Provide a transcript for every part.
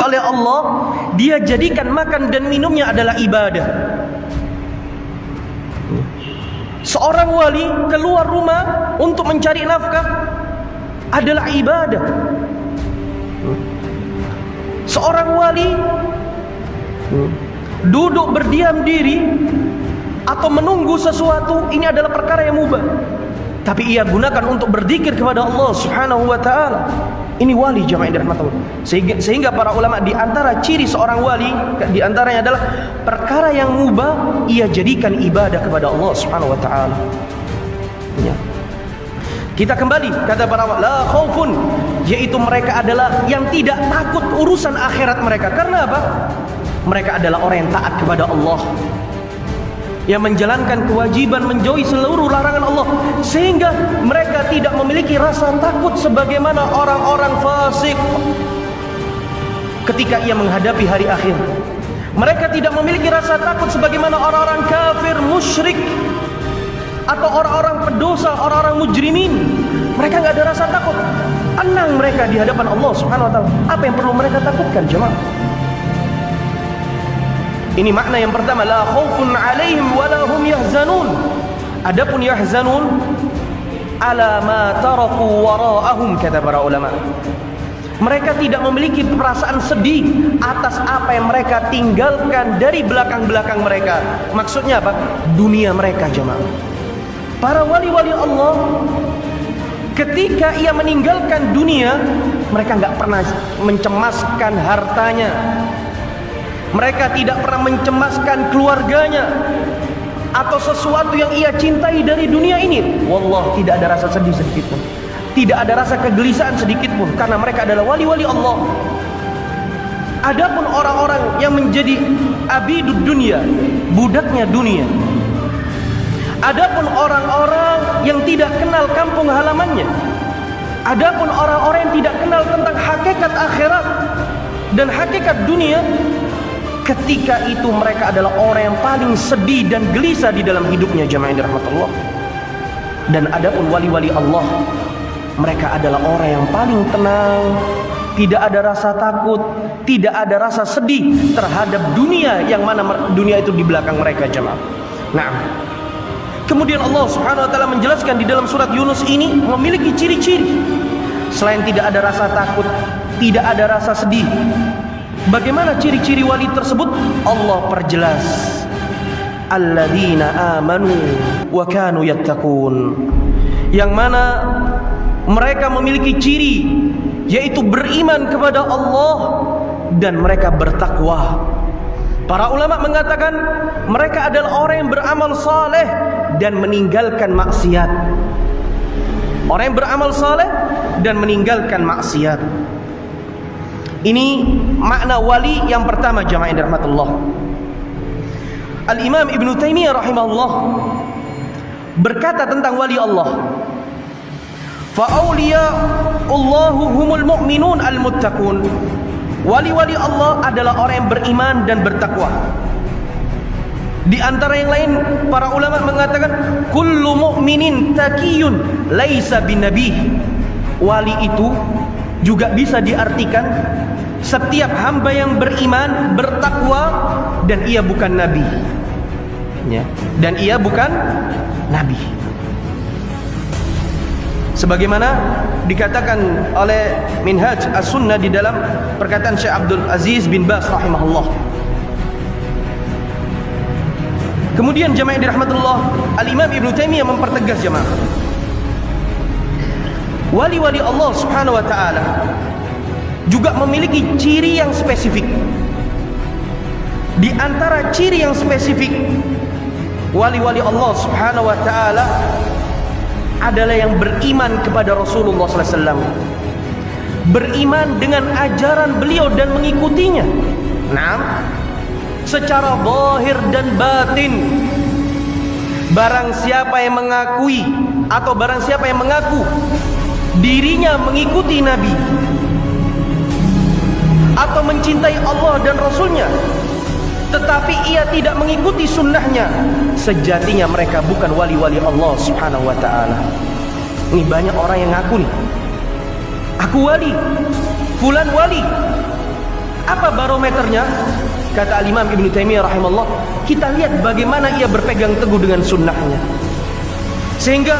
oleh Allah, dia jadikan makan dan minumnya adalah ibadah. Seorang wali keluar rumah untuk mencari nafkah adalah ibadah. Seorang wali duduk berdiam diri atau menunggu sesuatu, ini adalah perkara yang mubah, tapi ia gunakan untuk berzikir kepada Allah Subhanahu wa taala. Ini wali jamaah dirahmati Allah. Sehingga para ulama di antara ciri seorang wali di antaranya adalah perkara yang mubah ia jadikan ibadah kepada Allah Subhanahu wa taala. Ya. Kita kembali kata para ulama, la khaufun, yaitu mereka adalah yang tidak takut urusan akhirat mereka. Karena apa? Mereka adalah orang yang taat kepada Allah, yang menjalankan kewajiban, menjauhi seluruh larangan Allah, sehingga mereka tidak memiliki rasa takut sebagaimana orang-orang fasik ketika ia menghadapi hari akhir. Mereka tidak memiliki rasa takut sebagaimana orang-orang kafir, musyrik, atau orang-orang pendosa, orang-orang mujrimin. Mereka nggak ada rasa takut, tenang mereka di hadapan Allah Subhanahu wa taala. Apa yang perlu mereka takutkan, jemaah? Ini makna yang pertama, la khaufun 'alaihim wa la hum yahzanun. Adapun yahzanun ala ma taraku wara'ahum, kata para ulama. Mereka tidak memiliki perasaan sedih atas apa yang mereka tinggalkan dari belakang-belakang mereka. Maksudnya apa? Dunia mereka, jemaah. Para wali-wali Allah ketika ia meninggalkan dunia, mereka nggak pernah mencemaskan hartanya, mereka tidak pernah mencemaskan keluarganya atau sesuatu yang ia cintai dari dunia ini. Wallah, tidak ada rasa sedih sedikit pun, tidak ada rasa kegelisahan sedikit pun, karena mereka adalah wali-wali Allah. Adapun orang-orang yang menjadi abidud dunia, budaknya dunia, adapun orang-orang yang tidak kenal kampung halamannya, adapun orang-orang yang tidak kenal tentang hakikat akhirat dan hakikat dunia, ketika itu mereka adalah orang yang paling sedih dan gelisah di dalam hidupnya, jemaah yang dirahmati Allah. Dan adapun wali-wali Allah, mereka adalah orang yang paling tenang, tidak ada rasa takut, tidak ada rasa sedih terhadap dunia, yang mana dunia itu di belakang mereka, jemaah. Nah, kemudian Allah Subhanahu wa taala menjelaskan di dalam surat Yunus ini memiliki ciri-ciri. Selain tidak ada rasa takut, tidak ada rasa sedih, bagaimana ciri-ciri wali tersebut? Allah perjelas, alladzina amanu wa kanu yattaqun, yang mana mereka memiliki ciri, yaitu beriman kepada Allah dan mereka bertakwa. Para ulama mengatakan mereka adalah orang yang beramal saleh dan meninggalkan maksiat. Orang yang beramal saleh dan meninggalkan maksiat. Ini makna wali yang pertama, jamaah yang dirahmati Allah. Al-Imam Ibnu Taimiyah rahimahullah berkata tentang wali Allah, fa awliya'ullahu humul mu'minun al-muttaqun. Wali-wali Allah adalah orang yang beriman dan bertakwa. Di antara yang lain, para ulama mengatakan kullu mu'minin taqiyun laisa binabih. Wali itu juga bisa diartikan setiap hamba yang beriman, bertakwa, dan ia bukan nabi, ya, dan ia bukan nabi. Sebagaimana dikatakan oleh Minhaj As-Sunnah di dalam perkataan Syekh Abdul Aziz bin Baz rahimahullah. Kemudian jemaah dirahmatullah, Al-Imam Ibnu Taimiyah mempertegas, jemaah, wali-wali Allah Subhanahu wa taala juga memiliki ciri yang spesifik. Di antara ciri yang spesifik wali-wali Allah Subhanahu wa taala adalah yang beriman kepada Rasulullah sallallahu alaihi wasallam, beriman dengan ajaran beliau dan mengikutinya. Nah, secara zahir dan batin, barang siapa yang mengakui atau barang siapa yang mengaku dirinya mengikuti Nabi atau mencintai Allah dan Rasulnya, tetapi ia tidak mengikuti sunnahnya, sejatinya mereka bukan wali-wali Allah Subhanahu wa ta'ala. Ini banyak orang yang ngaku nih, aku wali, fulan wali, Apa barometernya? Kata Al-Imam Ibnu Taimiyah rahimahullah, kita lihat bagaimana ia berpegang teguh dengan sunnahnya. Sehingga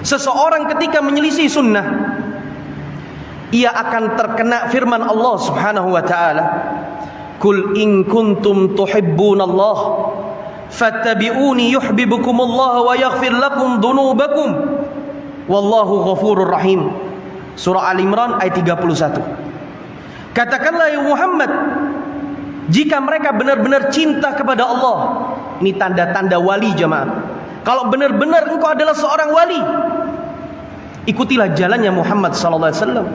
seseorang ketika menyelisih sunnah, ia akan terkena firman Allah Subhanahu wa taala, "Qul in kuntum tuhibbunallah fattabi'uni yuhibbukumullah wa yaghfir lakum dzunubakum wallahu ghafurur rahim." Surah Al-Imran ayat 31. Katakanlah ya Muhammad, jika mereka benar-benar cinta kepada Allah. Ini tanda-tanda wali jemaah. Kalau benar-benar engkau adalah seorang wali, ikutilah jalannya Muhammad sallallahu alaihi wasallam.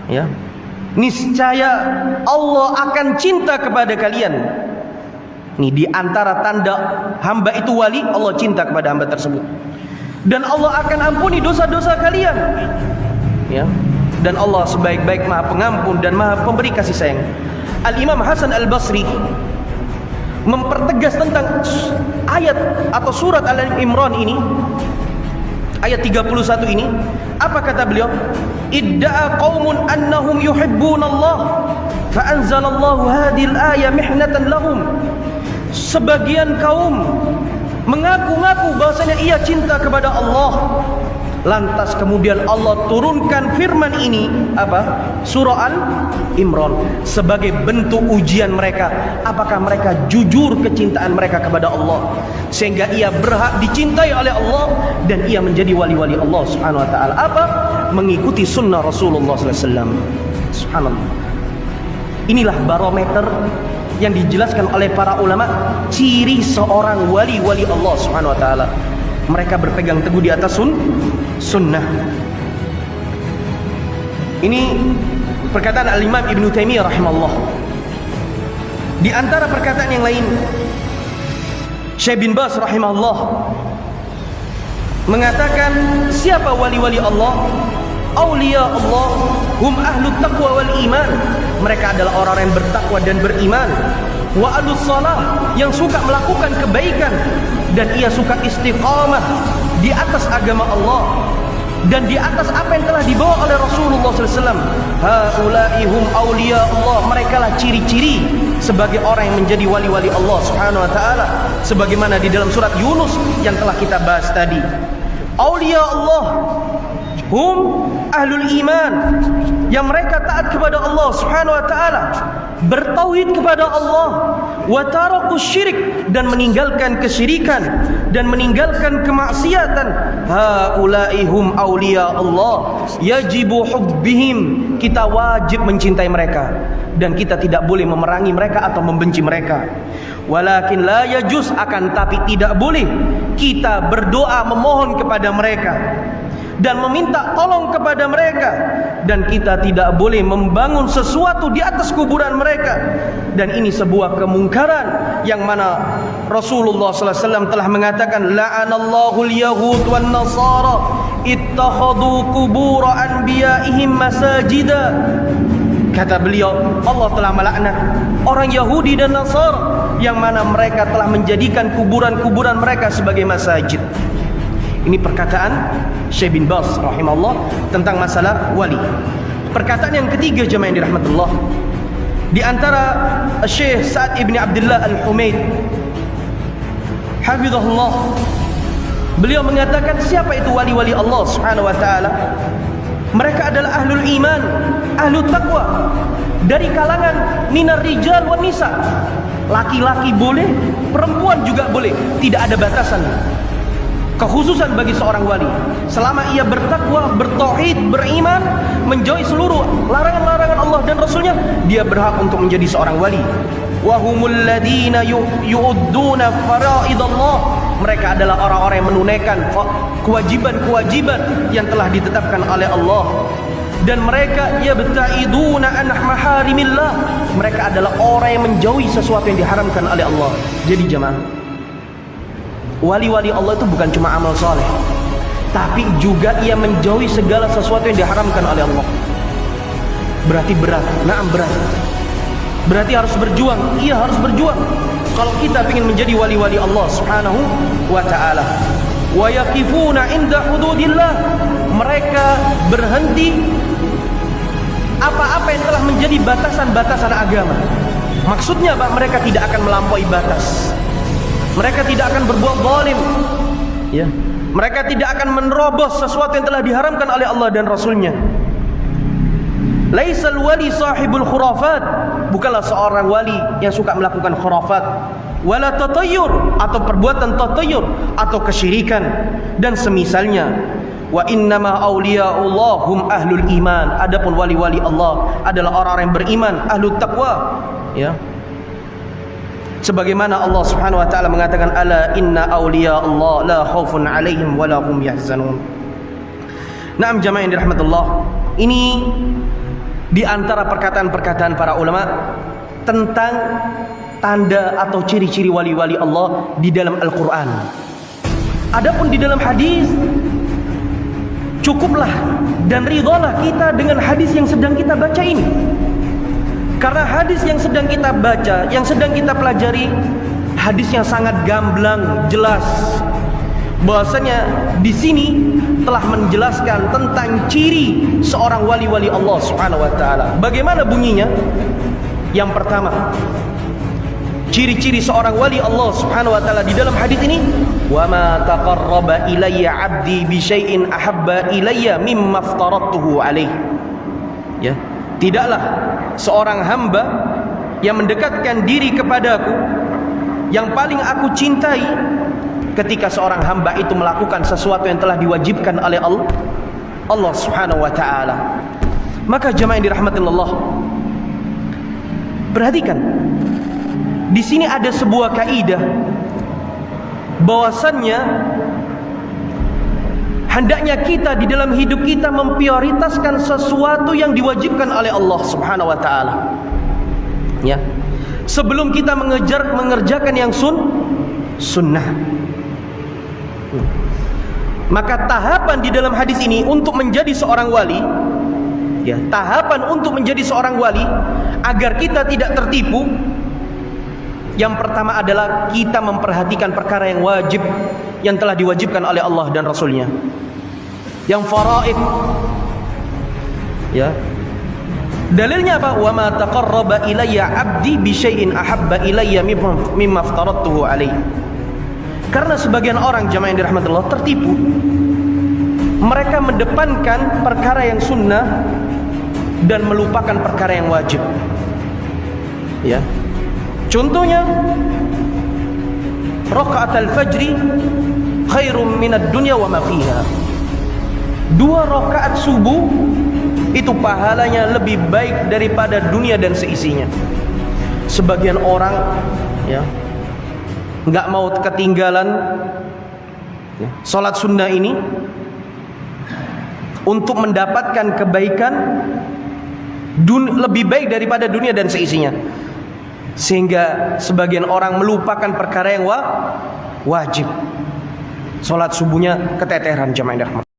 Ya. Niscaya Allah akan cinta kepada kalian. Ini di antara tanda hamba itu wali, Allah cinta kepada hamba tersebut. Dan Allah akan ampuni dosa-dosa kalian. Ya. Dan Allah sebaik-baik Maha Pengampun dan Maha Pemberi kasih sayang. Al-Imam Hasan Al-Basri mempertegas tentang ayat atau surat Al-Imran ini, ayat 31 ini. Apa kata beliau? Idda'a qaumun annahum yuhibbunallah fa anzalallahu hadhil ayah mihnatan lahum. Sebagian kaum mengaku-ngaku bahwasanya ia cinta kepada Allah. Lantas kemudian Allah turunkan firman ini, apa? Surah Al-Imran, sebagai bentuk ujian mereka. Apakah mereka jujur kecintaan mereka kepada Allah, sehingga ia berhak dicintai oleh Allah dan ia menjadi wali-wali Allah Subhanahu wa taala. Apa? Mengikuti sunnah Rasulullah sallallahu alaihi wasallam. Subhanallah. Inilah barometer yang dijelaskan oleh para ulama, ciri seorang wali-wali Allah Subhanahu wa taala. Mereka berpegang teguh di atas sunnah. Ini perkataan Al-Imam Ibnu Taimiyah rahimahullah. Di antara perkataan yang lain, Syekh bin Baz rahimahullah mengatakan, siapa wali-wali Allah? Auliya Allah hum ahlut taqwa wal iman. Mereka adalah orang-orang yang bertakwa dan beriman. Wa ahlus salah, yang suka melakukan kebaikan dan ia suka istiqamah di atas agama Allah dan di atas apa yang telah dibawa oleh Rasulullah SAW. Haula'i hum awliya Allah. Mereka lah ciri-ciri sebagai orang yang menjadi wali-wali Allah Subhanahu wa taala, sebagaimana di dalam surat Yunus yang telah kita bahas tadi. Awliya Allah hum ahlul iman, yang mereka taat kepada Allah Subhanahu wa taala, bertauhid kepada Allah, wa tarakus syirik, dan meninggalkan kesyirikan dan meninggalkan kemaksiatan. Haula'i hum auliya Allah, yajibu hubbihim. Kita wajib mencintai mereka dan kita tidak boleh memerangi mereka atau membenci mereka. Walakin la yajuz, akan tapi tidak boleh kita berdoa memohon kepada mereka dan meminta tolong kepada mereka, dan kita tidak boleh membangun sesuatu di atas kuburan mereka. Dan ini sebuah kemungkaran yang mana Rasulullah sallallahu alaihi wasallam telah mengatakan, la'anallahu al-yahud wan nasara ittakhadhu qubur anbiya'ihim masajida. Kata beliau, Allah telah melaknat orang Yahudi dan Nasara yang mana mereka telah menjadikan kuburan-kuburan mereka sebagai masjid. Ini perkataan Syekh bin Baz rahimahullah tentang masalah wali. Perkataan yang ketiga jemaah yang dirahmatullah, di antara Syekh Sa'ad ibn Abdullah Al-Humaid hafizahullah, beliau mengatakan, siapa itu wali-wali Allah Subhanahu wa taala? Mereka adalah ahlul iman, ahlul taqwa, dari kalangan minar rijal wan nisa. Laki-laki boleh, perempuan juga boleh, tidak ada batasan. Kekhususan bagi seorang wali, selama ia bertakwa, bertauhid, beriman, menjauhi seluruh larangan-larangan Allah dan Rasulnya, dia berhak untuk menjadi seorang wali. Wahumul ladina yu'udduna faraidallah. Mereka adalah orang-orang yang menunaikan kewajiban-kewajiban yang telah ditetapkan oleh Allah. Dan mereka yabta'iduna an maharimillah. Mereka adalah orang yang menjauhi sesuatu yang diharamkan oleh Allah. Jadi jemaah, wali-wali Allah itu bukan cuma amal soleh, tapi juga ia menjauhi segala sesuatu yang diharamkan oleh Allah. Berarti berat, naam berat. Berarti harus berjuang. Iya, harus berjuang kalau kita ingin menjadi wali-wali Allah Subhanahu wa ta'ala. Wa yaqifuna inda hududillah. Mereka berhenti apa-apa yang telah menjadi batasan-batasan agama. Maksudnya Pak, mereka tidak akan melampaui batas. Mereka tidak akan berbuat zalim. Ya. Mereka tidak akan menerobos sesuatu yang telah diharamkan oleh Allah dan Rasulnya. Laisal wali sahibul khurafat, bukanlah seorang wali yang suka melakukan khurafat, wala tatayyur, atau perbuatan tatayyur atau kesyirikan dan semisalnya. Wa innama awliyaullah hum ahlul iman. Adapun wali-wali Allah adalah orang-orang yang beriman, ahlul taqwa. Ya. Sebagaimana Allah Subhanahu wa taala mengatakan, ala inna awliya Allah la khaufun 'alaihim wa la hum yahzanun. Naam jamaah yang dirahmatullah, ini di antara perkataan-perkataan para ulama tentang tanda atau ciri-ciri wali-wali Allah di dalam Al-Qur'an. Adapun di dalam hadis, cukuplah dan ridhalah kita dengan hadis yang sedang kita baca ini. Karena hadis yang sedang kita baca, yang sedang kita pelajari, hadis yang sangat gamblang, jelas. Bahwasanya di sini telah menjelaskan tentang ciri seorang wali-wali Allah Subhanahu wa taala. Bagaimana bunyinya? Yang pertama, ciri-ciri seorang wali Allah Subhanahu wa taala di dalam hadis ini, wa ma taqarraba ilayya 'abdi bi syai'in ahabba ilayya mimma aftaradtuhu alaihi. Ya. Tidaklah seorang hamba yang mendekatkan diri kepadaku yang paling aku cintai ketika seorang hamba itu melakukan sesuatu yang telah diwajibkan oleh Allah Subhanahu wa taala. Maka jemaah yang dirahmati Allah, perhatikan. Di sini ada sebuah kaidah bahwasannya hendaknya kita di dalam hidup kita memprioritaskan sesuatu yang diwajibkan oleh Allah Subhanahu wa taala. Ya. Sebelum kita mengerjakan yang sunnah. Maka tahapan di dalam hadis ini untuk menjadi seorang wali, ya, tahapan untuk menjadi seorang wali agar kita tidak tertipu, yang pertama adalah kita memperhatikan perkara yang wajib yang telah diwajibkan oleh Allah dan Rasulnya, yang faraid. Ya. Dalilnya apa? Wa ma taqarraba ilayya 'abdi bi syai'in ahabba ilayya mimma aftaradtuhu alaihi. Karena sebagian orang jamaah yang dirahmati Allah tertipu. Mereka mendepankan perkara yang sunnah dan melupakan perkara yang wajib. Ya. Contohnya, raka'atul fajri khairum minad dunya wa ma fiha. 2 rakaat subuh itu pahalanya lebih baik daripada dunia dan seisinya. Sebagian orang, ya, nggak mau ketinggalan, ya, sholat sunnah ini untuk mendapatkan kebaikan lebih baik daripada dunia dan seisinya. Sehingga sebagian orang melupakan perkara yang wajib. Sholat subuhnya keteteran jamaah yang dirahmati.